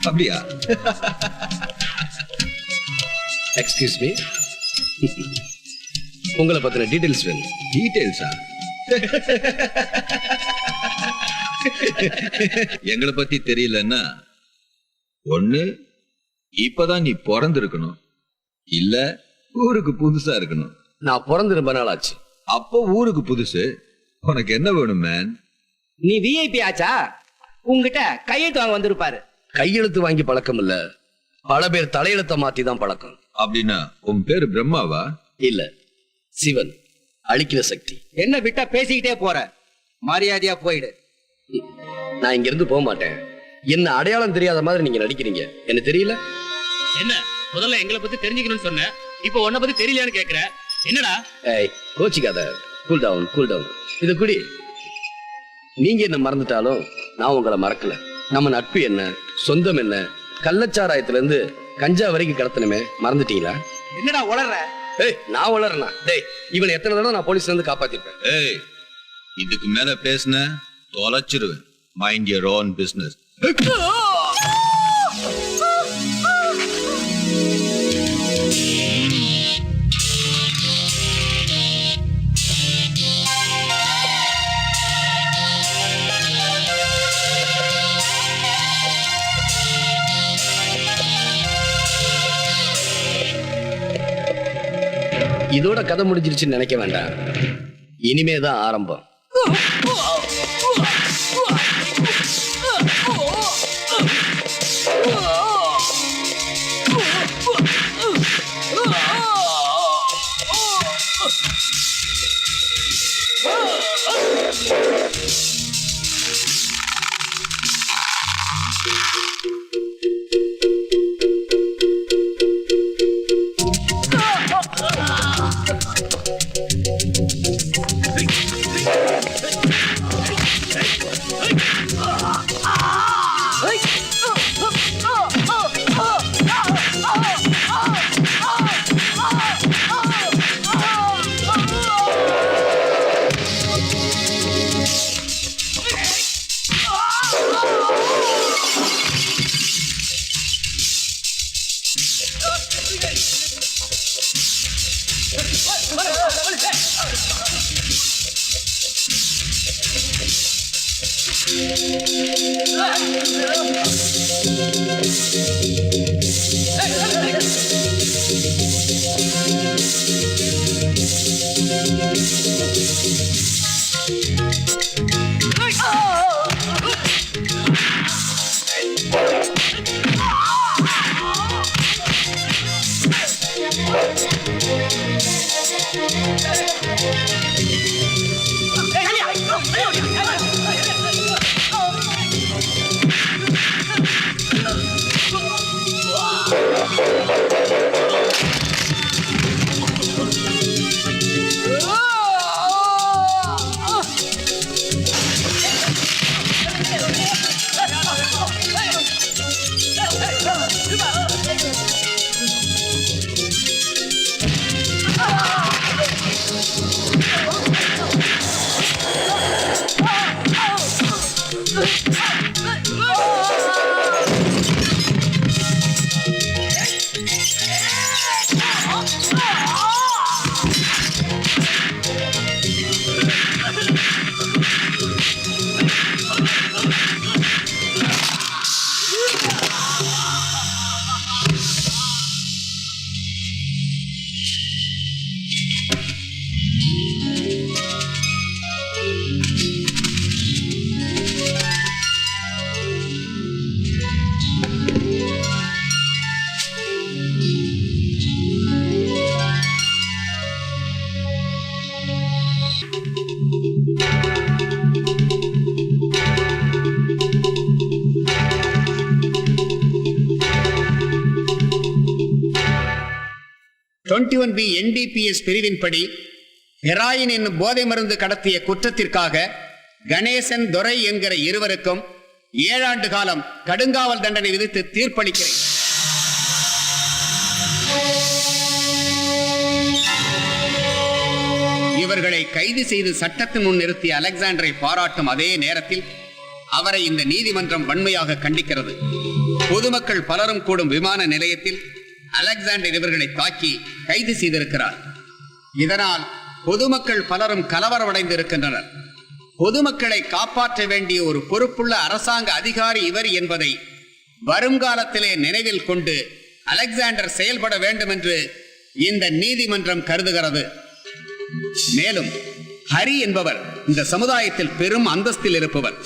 அப்படியா? Excuse me, உங்களை பத்தின டீடைல்ஸ் வேணும். டீடைல்ஸா? எங்களை பத்தி தெரியலன்னா ஒண்ணு இப்பதான் நீ பிறந்திருக்கணும், இல்ல ஊருக்கு புதுசா இருக்கணும். நான் பிறந்து ரொம்ப நாள் ஆச்சு. அப்போ ஊருக்கு புதுசு. உனக்கு என்ன வேணும் மேன்? நீ விஐபி ஆச்சா? உங்ககிட்ட கையெழுத்து வாங்க வந்திருப்பாரு. கையெழுத்து வாங்கி பழக்கம் இல்ல, பல பேர் தலையெழுத்த மாத்தி தான் பழக்கம். அப்படின்னா உன் பேரு பிரம்மாவா? இல்ல, சிவன், அழிக்கிற சக்தி. என்ன விட்டா பேசிக்கிட்டே போற, மரியாதையா போயிடு. நான் இங்க இருந்து போக மாட்டேன். என்ன அடையாளம் தெரியாத மாதிரி நீங்க நடிக்கிறீங்க. என்ன தெரியல? என்ன முதல்ல எங்களை பத்தி தெரிஞ்சுக்கணும்னு சொன்ன, இப்போ உன்னை பத்தி தெரியலையான்னு கேக்குற. என்னடா? ஏய், கோச்சிக்காத. Cool down, cool down. இது குடி. நீங்க என்ன மறந்துட்டாலும் நான் உங்களை மறக்கல. நம்ம நட்பு என்ன, சொந்தம் என்ன, கள்ளச்சாராயத்துல இருந்து கஞ்சா வரைக்கும் கடத்தணுமே, மறந்துட்டீங்களா? என்னடா உளற? ஏய், நான் உளறனா? டேய், இவனை எத்தனை தடவை நான் போலீஸ்ல இருந்து காப்பாத்திருப்பேன். ஏய், இதுக்கு மேல பேசுன தொலைச்சிருவேன். Mind your own business. இதோட கதை முடிஞ்சிருச்சுன்னு நினைக்க வேண்டாம். இனிமேதான் ஆரம்பம். NDPS பிரிவின்படி ஹெராயின் என்னும் போதை மருந்து கடத்திய குற்றத்திற்காக கணேசன், துரை என்கிற இருவருக்கும் 7 ஆண்டு காலம் கடுங்காவல் தண்டனை விதித்து தீர்ப்பளிக்கிறேன். இவர்களை கைது செய்து சட்டத்தின் முன் நிறுத்திய அலெக்சாண்டரை பாராட்டும் அதே நேரத்தில் அவரை இந்த நீதிமன்றம் வன்மையாக கண்டிக்கிறது. பொதுமக்கள் பலரும் கூடும் விமான நிலையத்தில் அலெக்சாண்டர் இவர்களை தாக்கி கைது செய்திருக்கிறார். இதனால் பொதுமக்கள் பலரும் கலவரமடைந்திருக்கின்றனர். பொதுமக்களை காப்பாற்ற வேண்டிய ஒரு பொறுப்புள்ள அரசாங்க அதிகாரி இவர் என்பதை வருங்காலத்திலே நினைவில் கொண்டு அலெக்சாண்டர் செயல்பட வேண்டும் என்று இந்த நீதிமன்றம் கருதுகிறது. மேலும் ஹரி என்பவர் இந்த சமுதாயத்தில் பெரும் அந்தஸ்தில் இருப்பவர்.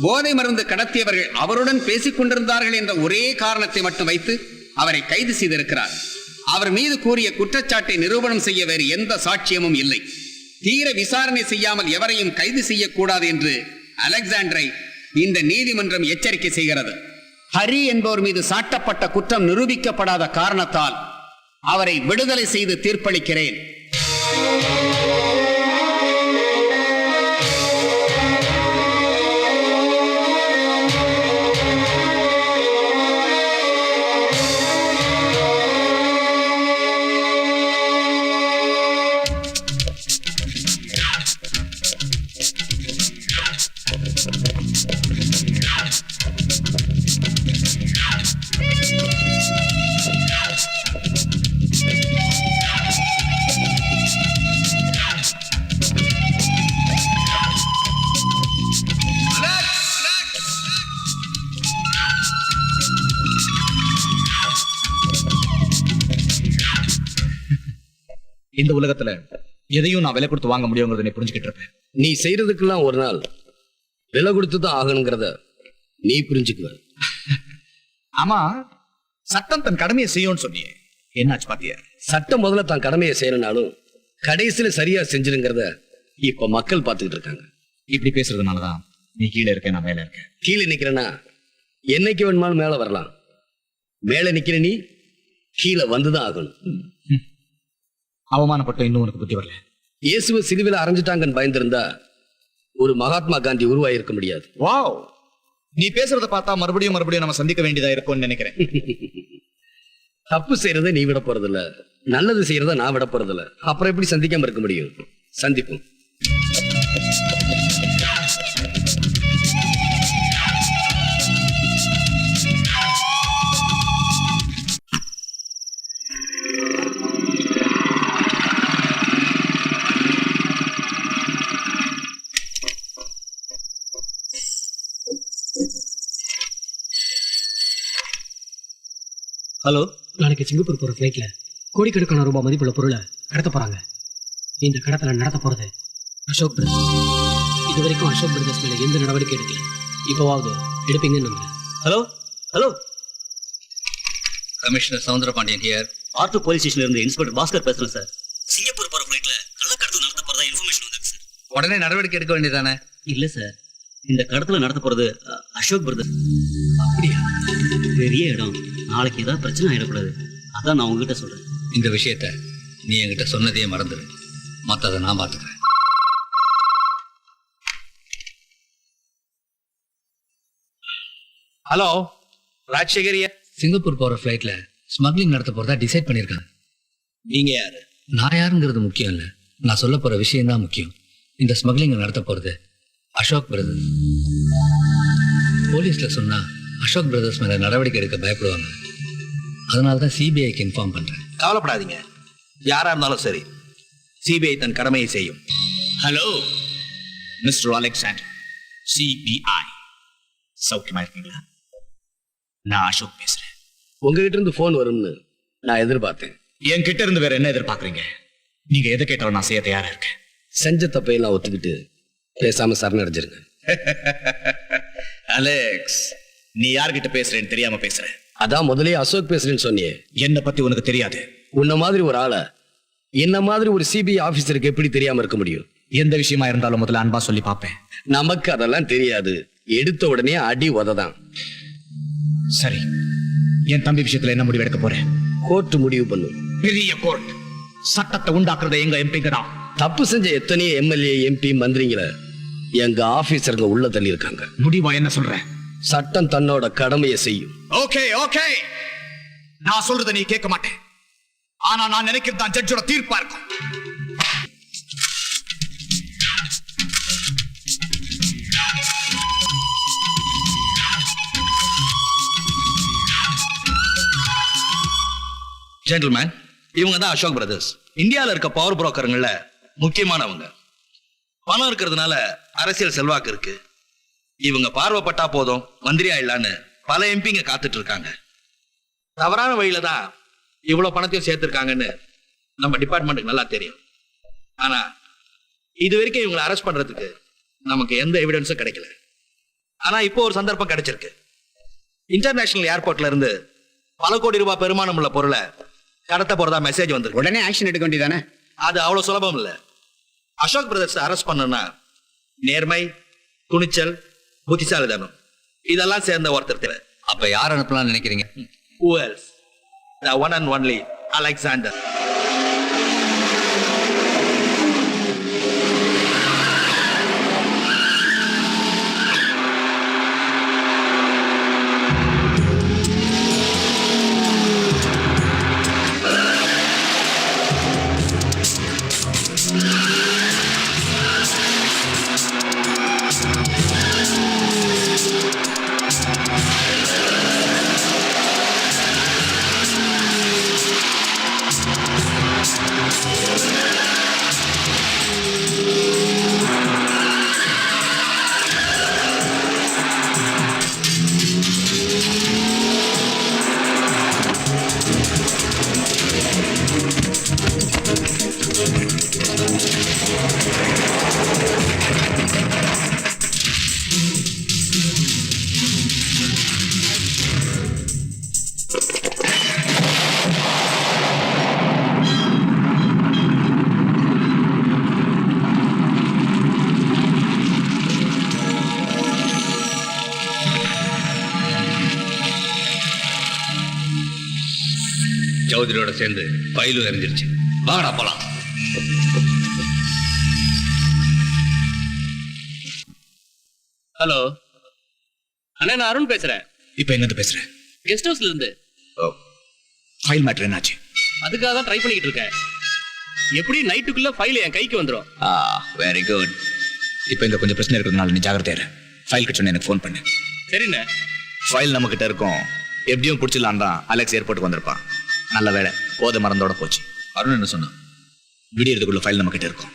போதை மருந்து கடத்தியவர்கள் அவருடன் பேசிக் கொண்டிருந்தார்கள் என்ற ஒரே காரணத்தை மட்டும் வைத்து அவரை கைது செய்திருக்கிறார். அவர் மீது கூறிய குற்றச்சாட்டை நிரூபணம் செய்ய வேறு எந்த சாட்சியமும் இல்லை. தீர விசாரணை செய்யாமல் எவரையும் கைது செய்யக்கூடாது என்று அலெக்சாண்டரை இந்த நீதிமன்றம் எச்சரிக்கை செய்கிறது. ஹரி என்பவர் மீது சாட்டப்பட்ட குற்றம் நிரூபிக்கப்படாத காரணத்தால் அவரை விடுதலை செய்து தீர்ப்பளிக்கிறேன். இந்த உலகத்துல எதையும் நான் விலை கொடுத்து வாங்க முடியுங்கிறத நீ புரிஞ்சுக்கிட்டு இருப்பேன். நீ செய்யறதுக்கெல்லாம் ஒரு நாள் விலை கொடுத்து தான் ஆகணுங்கிறத நீ புரிஞ்சுக்குவ. ஆமா, சட்டம் தன் கடமையை செய்யும்னு சொன்னியே, என்னாச்சு பாத்தியா? சட்டம் முதல்ல தான் கடமையை செய்யறனாலும் கடைசியில சரியா செஞ்சிருங்கிறத இப்ப மக்கள் பார்த்துக்கிட்டு இருக்காங்க. இப்படி பேசுறதுனாலதான் நீ கீழே இருக்க, நான் மேல இருக்கேன். கீழே நிக்கிறனா என்னைக்கு வேணுமாலும் மேல வரலாம். மேல நிக்கிற நீ கீழே வந்துதான் ஆகணும். அவமானப்பட்ட இன்னும் உனக்கு புத்தி வரல. இயேசுவை சிலுவையில அரைஞ்சிட்டாங்கன்னு பயந்திருந்தா ஒரு மகாத்மா காந்தி உருவாயிருக்க முடியாது. வாவ், நீ பேசுறத பார்த்தா மறுபடியும் நம்ம சந்திக்க வேண்டியதா இருக்கும்னு நினைக்கிறேன். தப்பு செய்யறத நீ விட போறதில்ல, நல்லது செய்யறத நான் விட போறதில்ல. அப்புறம் எப்படி சந்திக்காம இருக்க முடியும்? சந்திப்போம். ஹலோ, நாளைக்கு சிங்கப்பூர் போற ஃபிளைட்ல கோடிக்கணக்கான ரூபாய் மதிப்புள்ள பொருளை கடத்த போறாங்க. இந்த கடத்தல நடத்த போறது அசோக் பிரதர்ஸ். இது வரைக்கும் அசோக் பிரதர்ஸ் மேல எந்த நடவடிக்கை எடுக்கல. இப்போவாவது எடுப்பீங்கன்னு நம்புறேன். Hello hello, commissioner Soundarapandian here. R two police ஸ்டேஷன்ல இருந்து இன்ஸ்பெக்டர் பாஸ்கர் பேசுறேன் சார். சிங்கப்பூர் போற ஃபிளைட்ல கள்ளக்கடத்தல் நடத்த போறதா இன்ஃபர்மேஷன் வந்திருக்கு சார். உடனே நடவடிக்கை எடுக்க வேண்டியதானே? இல்ல சார், இந்த கடத்தல நடத்த போறது அசோக் பிரதர்ஸ். அப்படியா? பெரிய இடம், நாளைக்கு ஏதாவது பிரச்சனை ஆயிடக்கூடாது, அதான் நான் உங்ககிட்ட சொல்றேன். இந்த விஷயத்த நீ என்கிட்ட சொன்னதையே மறந்துடு. மற்றதை நான் பார்த்துக்கிறேன். ஹலோ ராஜசேகரிய. சிங்கப்பூர் போற ஃபிளைட்ல ஸ்மக்லிங் நடத்த போறதா டிசைட் பண்ணிருக்காங்க. நீங்க யாரு? நான் யாருங்கிறது முக்கியம் இல்ல, நான் சொல்ல போற விஷயம் தான் முக்கியம். இந்த ஸ்மக்லிங் நடத்த போறது அசோக் பிரதர்ஸ். போலீஸ்ல சொன்னா அசோக் பிரதர்ஸ் மேல நடவடிக்கை எடுக்க பயப்படுவாங்க. அதனாலதான் சிபிஐக்கு இன்ஃபார்ம் பண்றேன். கவலைப்படாதீங்க, யாரா இருந்தாலும் சரி, சிபிஐ தன் கடமையை செய்யும். Hello mister Alexander, CBI. சௌக்கியமா இருக்கீங்களா? நான் அசோக் பேசுறேன். உங்ககிட்ட இருந்து போன் வரும்னு நான் எதிர்பார்த்தேன். என் கிட்ட இருந்து வேற என்ன எதிர்பார்க்கறீங்க? நீங்க எதை கேட்டாலும் நான் செய்ய தயாரா இருக்கேன். செஞ்ச தப்பையெல்லாம் ஒத்துக்கிட்டு பேசாம சரணடைஞ்சிருங்க. அலெக்ஸ், நீ யார்கிட்ட பேசுறேன்னு தெரியாம பேசுற. அதான் முதலே அசோக் பேசுறேன்னு சொன்னியே. என்ன பத்தி உனக்கு தெரியாது. உன்ன மாதிரி ஒரு ஆளை என்ன மாதிரி ஒரு சிபிஐ ஆபீசருக்கு எப்படி தெரியாம இருக்க முடியும்? எந்த விஷயமா இருந்தாலும் முதல்ல அன்பா சொல்லி பார்ப்பேன். நமக்கு அதெல்லாம் தெரியாது. எடுத்த உடனே அடி உததான். சரி, என் தம்பி விஷயத்துல என்ன முடிவு எடுக்க போறேன்? கோர்ட் முடிவு பண்ணும். பெரிய கோர்ட் சட்டத்தை உண்டாக்குறத எங்க எம்பிங்க தான். தப்பு செஞ்ச எத்தனையோ எம்எல்ஏ, எம்பி, மந்திரிங்களை எங்க ஆபீசருங்க உள்ள தள்ளி இருக்காங்க. முடிவா என்ன சொல்ற? சட்டம் தன்னோட கடமையை செய்யும். ஓகே ஓகே, நான் சொல்றத நீ கேட்க மாட்டேன். ஆனா நான் நினைக்கிறது தான் ஜட்ஜோட தீர்ப்பா இருக்கும். ஜென்டில்மேன், இவங்க தான் அசோக் பிரதர்ஸ். இந்தியாவில் இருக்க பவர் புரோக்கருங்கள முக்கியமானவங்க. பணம் இருக்கிறதுனால அரசியல் செல்வாக்கு இருக்கு. இவங்க பார்வைப்பட்டா போதும் மந்திரி ஆயிடலான்னு பல எம்பிங்க காத்துட்டு இருக்காங்க. தவறான வழியில தான் இவ்வளவு பணத்தையும் சேர்த்திருக்காங்கன்னு நம்ம டிபார்ட்மெண்ட்டுக்கு நல்லா தெரியும். ஆனா இது வரைக்கும் இவங்களை அரெஸ்ட் பண்றதுக்கு நமக்கு எந்த எவிடன்ஸும் கிடைக்கல. ஆனா இப்போ ஒரு சந்தர்ப்பம் கிடைச்சிருக்கு. இன்டர்நேஷனல் ஏர்போர்ட்ல இருந்து பல கோடி ரூபாய் பெருமானம் உள்ள பொருளை கடத்த போறதா மெசேஜ் வந்திருக்கு. உடனே ஆக்ஷன் எடுக்க வேண்டியதானே? அது அவ்வளவு சுலபம் இல்ல. அசோக் பிரதர்ஸ் அரெஸ்ட் பண்ணணும்னா நேர்மை, துணிச்சல், புத்திசாலித்தனம் இதெல்லாம் சேர்ந்த ஒருத்தர் தேவை. அப்ப யார் அனுப்பலாம்னு நினைக்கிறீங்க? Who else? The one and only Alexander. சௌதரியோட சேர்ந்து ஃபைலும் எரிஞ்சிருச்சு. வாடா போலாம். ஹலோ அண்ணா, நான் அருண் பேசுறேன். இப்ப எங்க பேசுறேன்? கெஸ்ட் ஹவுஸ்ல இருந்து. ஃபைல் மேட்டர் என்னாச்சு? அதுக்காக தான் ட்ரை பண்ணிட்டு இருக்கேன். எப்படி நைட்டுக்குள்ள ஃபைல் என் கைக்கு வந்துடும். Very good. இப்போ இங்க கொஞ்சம் பிரச்சனை இருக்கிறதுனால நீ ஜாகிரதையா இரு. ஃபைல் கிட்ட எனக்கு ஃபோன் பண்ணு. சரிண்ணே. ஃபைல் நம்ம கிட்ட இருக்கும். எப்படியும் பிடிச்சிடலாம் தான் அலெக்ஸ் ஏர்போர்ட்டுக்கு வந்திருப்பான். நல்ல வேலை, போதை மறந்தோட போச்சு. அருண் என்ன சொன்னான்? விடியறதுக்குள்ள ஃபைல் நம்ம கிட்ட இருக்கும்.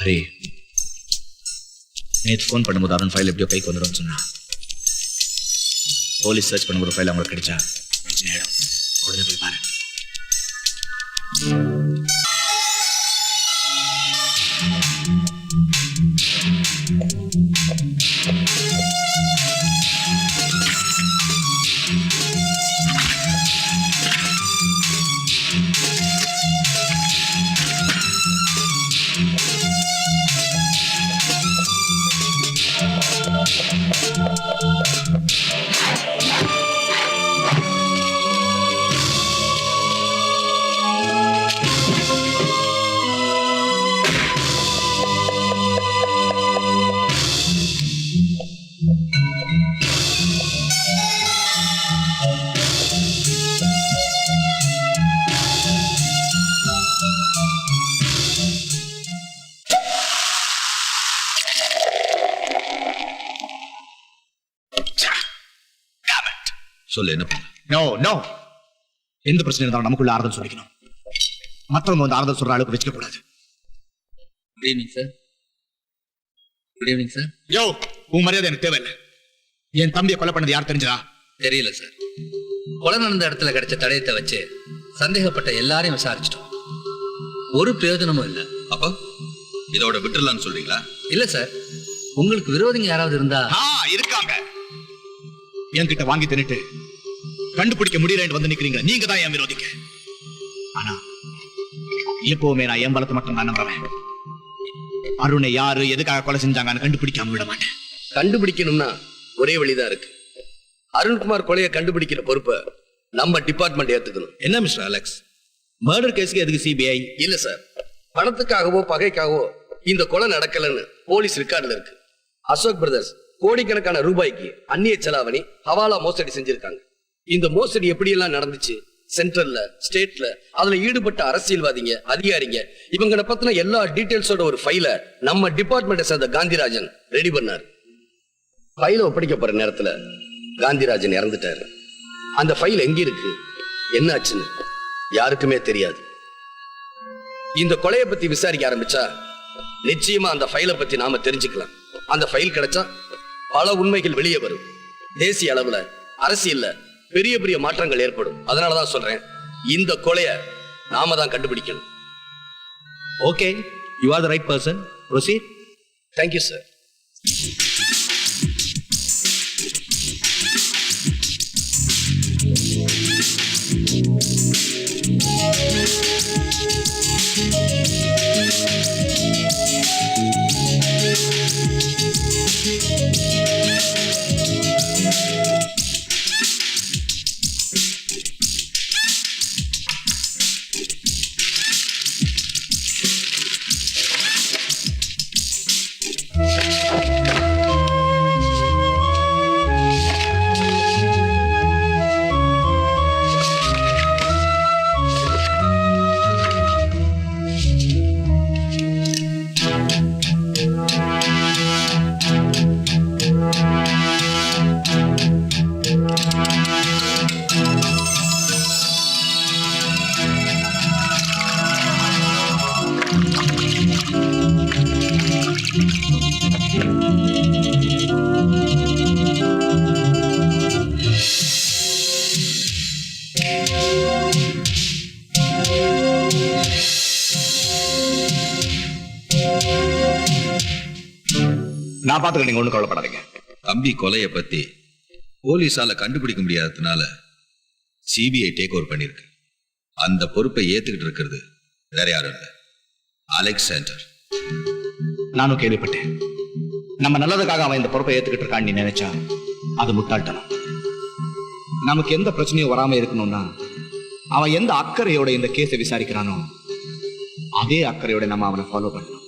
ஹரி, நேற்று ஃபோன் பண்ணும்போது அருண் ஃபைல் எப்படியோ கைக்கு வந்துடும் சொன்னா. போலீஸ் சர்ச் பண்ணும்போது ஃபைல் அவங்களுக்கு கிடைச்சா பிரச்சனை ஆயிடும். உடனே போய் பாரு. சொல்லு என்ன பண்ண? நோ நோ, எந்த பிரச்சனை இருந்தாலும் நமக்குள்ள ஆறுதல் சொல்லிக்கணும். மற்றவங்க வந்து ஆறுதல் சொல்ற அளவுக்கு வச்சுக்க கூடாது. Good evening sir. Good evening sir. யோ, உன் மரியாதை எனக்கு தேவையில்லை. என் தம்பியை கொலை பண்ணது யார் தெரிஞ்சதா? தெரியல சார். கொலை நடந்த இடத்துல கிடைச்ச தடயத்தை வச்சு சந்தேகப்பட்ட எல்லாரையும் விசாரிச்சிட்டோம். ஒரு பிரயோஜனமும் இல்லை. அப்போ இதோட விட்டுறலாம்னு சொல்றீங்களா? இல்ல சார், உங்களுக்கு விரோதிங்க யாராவது இருந்தா? இருக்காங்க. என்கிட்ட வாங்கி தின்னுட்டு கண்டுபிடிக்க முடியலன்னு வந்து நிக்கிறீங்க. நீங்க தான் என் விரோதிங்க. ஆனா எப்பவுமே நான் என் பலத்தை மட்டும் நான் நம்புறேன். அருணை யாரு எதுக்காக கொலை செஞ்சாங்கன்னு கண்டுபிடிக்காம விட மாட்டேன். கண்டுபிடிக்கணும்னா ஒரே வழிதான் இருக்கு. அருண்குமார் கொலையை கண்டுபிடிக்கிற பொறுப்பை நம்ம டிபார்ட்மெண்ட் ஏத்துக்கணும். என்ன மிஸ்டர் அலெக்ஸ், மர்டர் கேஸ்க்கு எதுக்கு சிபிஐ? இல்ல சார், பணத்துக்காகவோ பகைக்காகவோ இந்த கொலை நடக்கலன்னு போலீஸ் ரெக்கார்ட்ல இருக்கு. அசோக் பிரதர்ஸ் கோடிக்கணக்கான ரூபாய்க்கு அந்நிய செலாவணி ஹவாலா மோசடி செஞ்சிருக்காங்க. இந்த மோசடி எப்படி எல்லாம் நடந்துச்சு, சென்ட்ரல்ல ஸ்டேட்ல அதுல ஈடுபட்ட அரசியல்வாதிங்க அதிகாரிங்க இவங்களை பத்தின எல்லா டீடைல்ஸோட ஒரு ஃபைல நம்ம டிபார்ட்மெண்ட்டை சேர்ந்த காந்திராஜன் ரெடி பண்ணார். ஃபைல ஒப்படைக்க போற நேரத்துல காந்திராஜன் இறந்துட்டாரு. அந்த ஃபைல் எங்க இருக்கு, என்ன ஆச்சுன்னு யாருக்குமே தெரியாது. இந்த கொலையை பத்தி விசாரிக்க ஆரம்பிச்சா நிச்சயமா அந்த ஃபைலை பத்தி நாம தெரிஞ்சுக்கலாம். அந்த ஃபைல் கிடைச்சா பல உண்மைகள் வெளியே வரும். தேசிய அளவுல அரசியல்ல பெரிய பெரிய மாற்றங்கள் ஏற்படும். அதனாலதான் சொல்றேன், இந்த கொலையை நாம தான் கண்டுபிடிக்கணும். Okay, you are the right person. Proceed. Thank you sir. நான் பாத்துக்கிறேன், நீங்க ஒண்ணும் கவலைப்படாதீங்க. தம்பி கொலையை பத்தி போலீஸால கண்டுபிடிக்க முடியாததுனால சிபிஐ டேக் ஓவர் பண்ணிருக்கு. அந்த பொறுப்பை ஏத்துக்கிட்டு இருக்கிறது வேற யாரும் இல்லை, அலெக்ஸ் சேண்டர். நானும் கேள்விப்பட்டேன். நம்ம நல்லதுக்காக அவன் இந்த பொறுப்பை ஏத்துக்கிட்டு இருக்கான்னு நீ நினைச்சா அது முட்டாள்தனம். நமக்கு எந்த பிரச்சனையும் வராம இருக்கணும்னா அவன் எந்த அக்கறையோட இந்த கேஸை விசாரிக்கிறானோ அதே அக்கறையோட நம்ம அவனை ஃபாலோ பண்ணணும்.